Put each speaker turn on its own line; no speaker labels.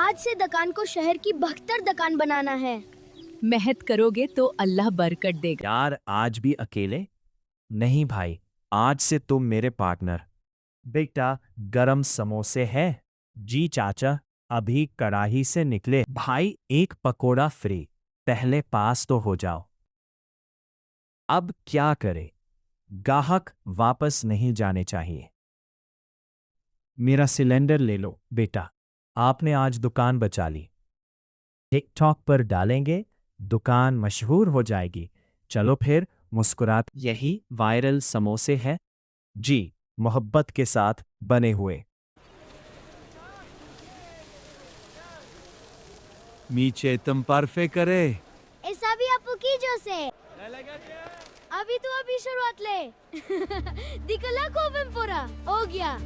आज से दुकान को शहर की 72 दुकान बनाना है।
मेहनत करोगे तो अल्लाह बरकत देगा।
यार आज भी अकेले? नहीं भाई, आज से तुम मेरे पार्टनर। बेटा गरम समोसे है? जी चाचा, अभी कढ़ाई से निकले। भाई एक पकोड़ा फ्री, पहले पास तो हो जाओ। अब क्या करे, गाहक वापस नहीं जाने चाहिए। मेरा सिलेंडर ले लो बेटा, आपने आज दुकान बचा ली। टिकटॉक पर डालेंगे, दुकान मशहूर हो जाएगी। चलो फिर मुस्कुरात। यही वायरल समोसे हैं? जी, मोहब्बत के साथ बने हुए।
मी चेतम पारफे करे।
ऐसा भी आपू की जो से अभी तो अभी शुरुआत ले दिकला को पूरा हो गया।